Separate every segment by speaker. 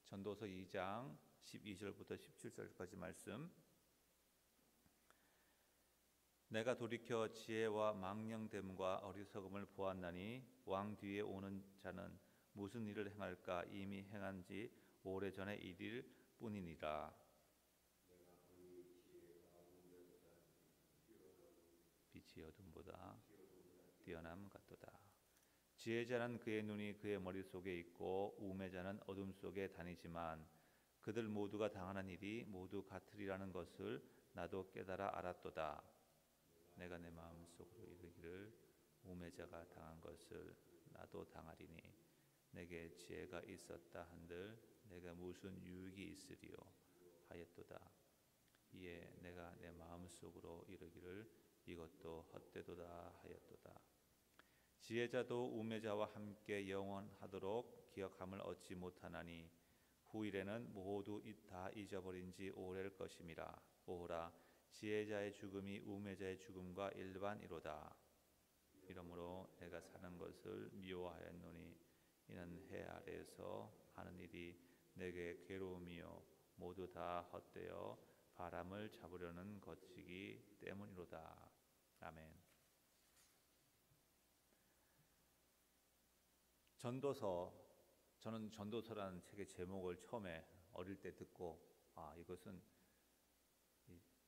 Speaker 1: 전도서 2장 12절부터 17절까지 말씀. 내가 돌이켜 지혜와 망령됨과 어리석음을 보았나니 왕 뒤에 오는 자는 무슨 일을 행할까 이미 행한 지 오래전의 일일 뿐이니라. 빛이 어둠보다 뛰어남 같도다. 지혜자는 그의 눈이 그의 머릿속에 있고 우매자는 어둠 속에 다니지만 그들 모두가 당하는 일이 모두 같으리라는 것을 나도 깨달아 알았도다. 내가 내 마음속으로 이르기를 우매자가 당한 것을 나도 당하리니 내게 지혜가 있었다 한들 내가 무슨 유익이 있으리요 하였도다. 이에 내가 내 마음속으로 이르기를 이것도 헛되도다 하였도다. 지혜자도 우매자와 함께 영원하도록 기억함을 얻지 못하나니 후일에는 모두 다 잊어버린 지 오래일 것임이라. 오호라, 지혜자의 죽음이 우매자의 죽음과 일반이로다. 이러므로 내가 사는 것을 미워하였노니 이는 해 아래에서 하는 일이 내게 괴로움이요 모두 다 헛되어 바람을 잡으려는 것이기 때문이로다. 아멘. 전도서, 저는 전도서라는 책의 제목을 처음에 어릴 때 듣고 이것은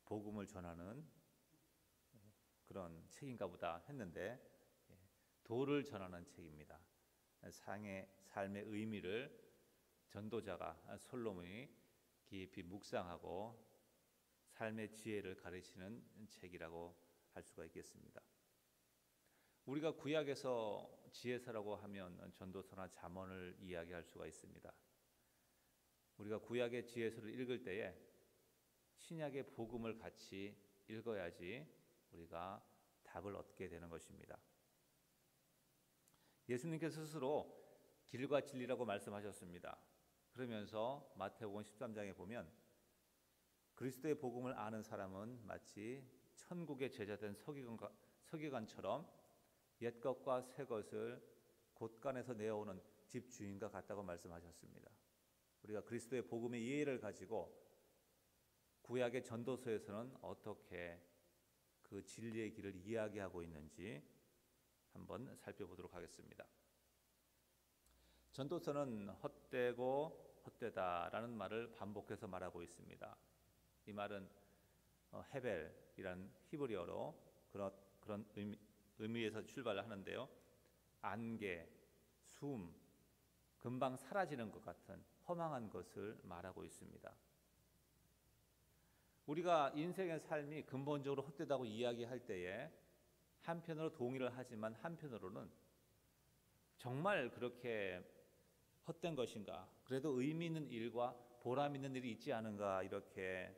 Speaker 1: 복음을 전하는 그런 책인가 보다 했는데 도를 전하는 책입니다. 삶의 의미를 전도자가 솔로몬이 깊이 묵상하고 삶의 지혜를 가르치는 책이라고 할 수가 있겠습니다. 우리가 구약에서 지혜서라고 하면 전도서나 잠언을 이야기할 수가 있습니다. 우리가 구약의 지혜서를 읽을 때에 신약의 복음을 같이 읽어야지 우리가 답을 얻게 되는 것입니다. 예수님께서 스스로 길과 진리라고 말씀하셨습니다. 그러면서 마태복음 13장에 보면 그리스도의 복음을 아는 사람은 마치 천국의 제자된 서기관처럼 옛것과 새것을 곳간에서 내어오는 집주인과 같다고 말씀하셨습니다. 우리가 그리스도의 복음의 이해를 가지고 구약의 전도서에서는 어떻게 그 진리의 길을 이야기하고 있는지 한번 살펴보도록 하겠습니다. 전도서는 헛되고 헛되다라는 말을 반복해서 말하고 있습니다. 이 말은 헤벨이라는 히브리어로 그런 의미에서 출발을 하는데요. 안개, 숨, 금방 사라지는 것 같은 허망한 것을 말하고 있습니다. 우리가 인생의 삶이 근본적으로 헛되다고 이야기할 때에 한편으로 동의를 하지만 한편으로는 정말 그렇게 헛된 것인가? 그래도 의미 있는 일과 보람 있는 일이 있지 않은가? 이렇게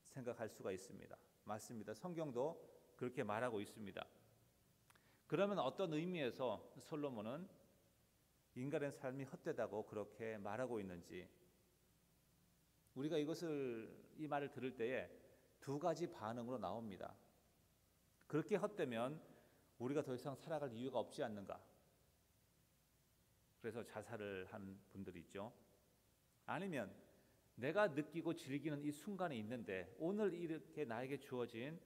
Speaker 1: 생각할 수가 있습니다. 맞습니다. 성경도 그렇게 말하고 있습니다. 그러면 어떤 의미에서 솔로몬은 인간의 삶이 헛되다고 그렇게 말하고 있는지 우리가 이 말을 들을 때에 두 가지 반응으로 나옵니다. 그렇게 헛되면 우리가 더 이상 살아갈 이유가 없지 않는가? 그래서 자살을 한 분들이 있죠. 아니면 내가 느끼고 즐기는 이 순간이 있는데 오늘 이렇게 나에게 주어진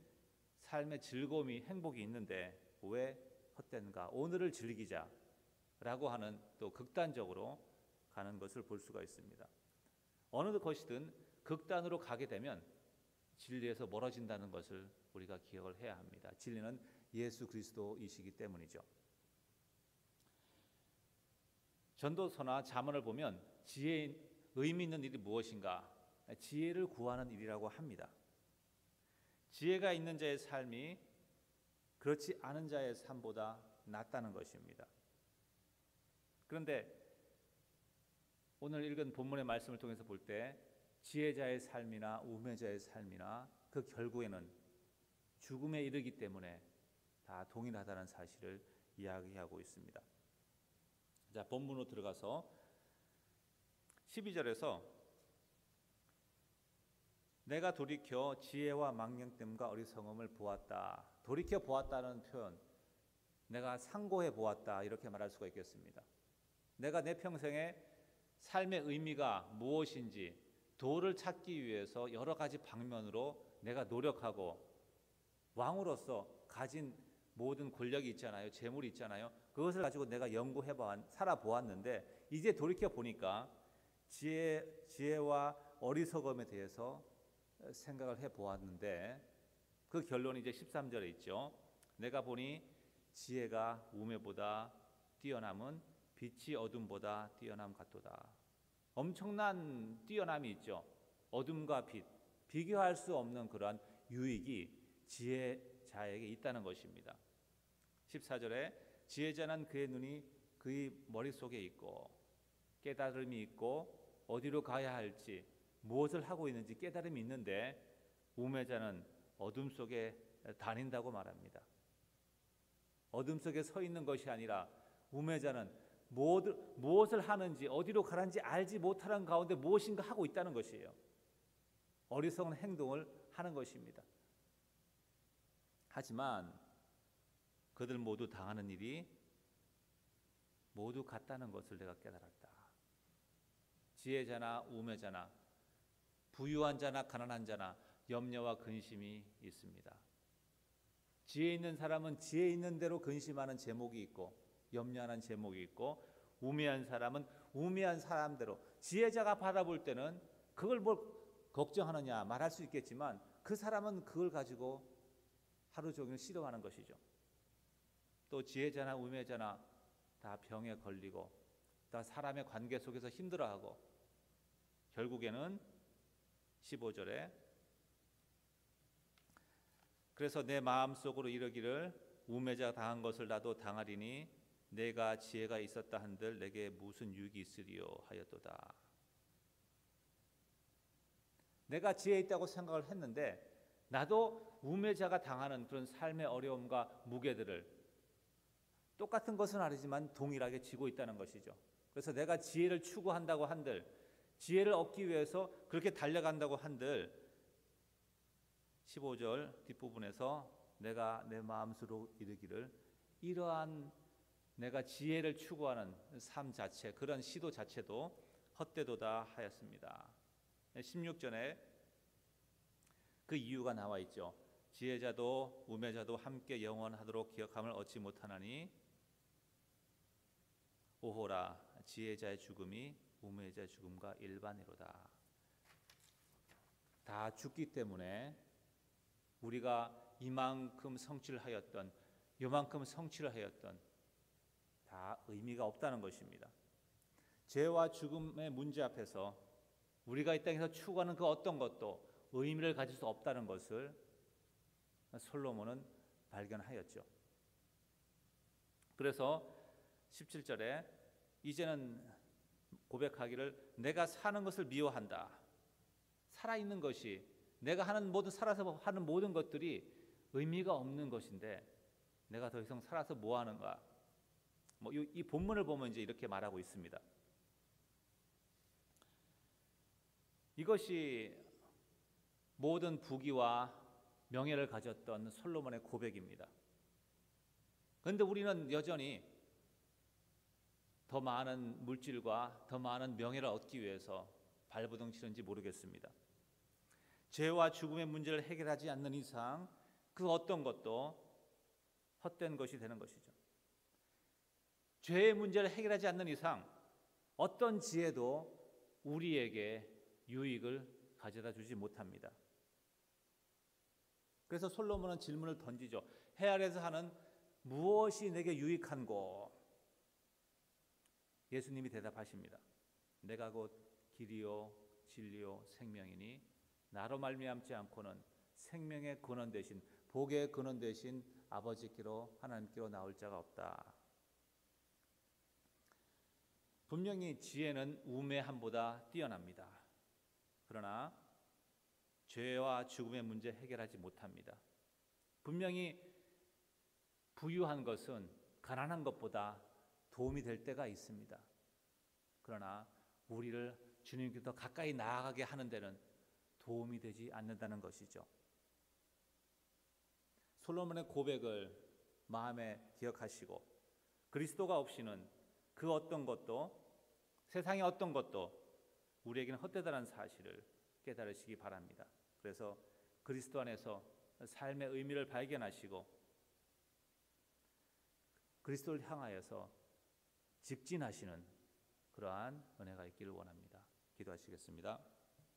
Speaker 1: 삶의 즐거움이 행복이 있는데 왜 헛된가? 오늘을 즐기자라고 하는 또 극단적으로 가는 것을 볼 수가 있습니다. 어느 것이든 극단으로 가게 되면 진리에서 멀어진다는 것을 우리가 기억을 해야 합니다. 진리는 예수 그리스도이시기 때문이죠. 전도서나 잠언을 보면 지혜의 의미 있는 일이 무엇인가? 지혜를 구하는 일이라고 합니다. 지혜가 있는 자의 삶이 그렇지 않은 자의 삶보다 낫다는 것입니다. 그런데 오늘 읽은 본문의 말씀을 통해서 볼 때 지혜자의 삶이나 우매자의 삶이나 그 결국에는 죽음에 이르기 때문에 다 동일하다는 사실을 이야기하고 있습니다. 자, 본문으로 들어가서 12절에서 내가 돌이켜 지혜와 망령됨과 어리석음을 보았다. 돌이켜 보았다는 표현, 내가 상고해 보았다 이렇게 말할 수가 있겠습니다. 내가 내 평생에 삶의 의미가 무엇인지 도를 찾기 위해서 여러 가지 방면으로 내가 노력하고 왕으로서 가진 모든 권력이 있잖아요. 재물이 있잖아요. 그것을 가지고 내가 살아보았는데 이제 돌이켜 보니까 지혜와 어리석음에 대해서 생각을 해보았는데 그 결론이 이제 13절에 있죠. 내가 보니 지혜가 우매보다 뛰어남은 빛이 어둠보다 뛰어남 같도다. 엄청난 뛰어남이 있죠. 어둠과 빛, 비교할 수 없는 그러한 유익이 지혜자에게 있다는 것입니다. 14절에 지혜자는 그의 눈이 그의 머릿속에 있고 깨달음이 있고 어디로 가야 할지 무엇을 하고 있는지 깨달음이 있는데 우매자는 어둠 속에 다닌다고 말합니다. 어둠 속에 서 있는 것이 아니라 우매자는 무엇을 하는지 어디로 가는지 알지 못하는 가운데 무엇인가 하고 있다는 것이에요. 어리석은 행동을 하는 것입니다. 하지만 그들 모두 당하는 일이 모두 같다는 것을 내가 깨달았다. 지혜자나 우매자나 부유한 자나 가난한 자나 염려와 근심이 있습니다. 지혜 있는 사람은 지혜 있는 대로 근심하는 제목이 있고 염려하는 제목이 있고 우매한 사람은 우매한 사람대로 지혜자가 바라볼 때는 그걸 뭘 걱정하느냐 말할 수 있겠지만 그 사람은 그걸 가지고 하루 종일 씨름하는 것이죠. 또 지혜자나 우매자나 다 병에 걸리고 다 사람의 관계 속에서 힘들어하고 결국에는 15절에 그래서 내 마음속으로 이르기를 우매자 당한 것을 나도 당하리니 내가 지혜가 있었다 한들 내게 무슨 유익이 있으리요 하였도다. 내가 지혜 있다고 생각을 했는데 나도 우매자가 당하는 그런 삶의 어려움과 무게들을 똑같은 것은 아니지만 동일하게 지고 있다는 것이죠. 그래서 내가 지혜를 추구한다고 한들 지혜를 얻기 위해서 그렇게 달려간다고 한들 15절 뒷부분에서 내가 내 마음속으로 이르기를 이러한 내가 지혜를 추구하는 삶 자체 그런 시도 자체도 헛되도다 하였습니다. 16절에 그 이유가 나와 있죠. 지혜자도 우매자도 함께 영원하도록 기억함을 얻지 못하나니 오호라 지혜자의 죽음이 우매자의 죽음과 일반이로다. 다 죽기 때문에 우리가 이만큼 성취를 하였던 요만큼 성취를 하였던 다 의미가 없다는 것입니다. 죄와 죽음의 문제 앞에서 우리가 이 땅에서 추구하는 그 어떤 것도 의미를 가질 수 없다는 것을 솔로몬은 발견하였죠. 그래서 17절에 이제는 고백하기를 내가 사는 것을 미워한다. 살아있는 것이 내가 살아서 하는 모든 것들이 의미가 없는 것인데 내가 더 이상 살아서 뭐 하는가? 이 본문을 보면 이제 이렇게 말하고 있습니다. 이것이 모든 부귀와 명예를 가졌던 솔로몬의 고백입니다. 그런데 우리는 여전히 더 많은 물질과 더 많은 명예를 얻기 위해서 발버둥 치는지 모르겠습니다. 죄와 죽음의 문제를 해결하지 않는 이상 그 어떤 것도 헛된 것이 되는 것이죠. 죄의 문제를 해결하지 않는 이상 어떤 지혜도 우리에게 유익을 가져다 주지 못합니다. 그래서 솔로몬은 질문을 던지죠. 해 아래에서 하는 무엇이 내게 유익한고? 예수님이 대답하십니다. 내가 곧 길이요 진리요 생명이니 나로 말미암지 않고는 생명의 근원 되신 복의 근원 되신 아버지께로 하나님께로 나올 자가 없다. 분명히 지혜는 우매함보다 뛰어납니다. 그러나 죄와 죽음의 문제 해결하지 못합니다. 분명히 부유한 것은 가난한 것보다 도움이 될 때가 있습니다. 그러나 우리를 주님께 더 가까이 나아가게 하는 데는 도움이 되지 않는다는 것이죠. 솔로몬의 고백을 마음에 기억하시고 그리스도가 없이는 그 어떤 것도 세상의 어떤 것도 우리에게는 헛되다는 사실을 깨달으시기 바랍니다. 그래서 그리스도 안에서 삶의 의미를 발견하시고 그리스도를 향하여서 직진하시는 그러한 은혜가 있기를 원합니다. 기도하시겠습니다.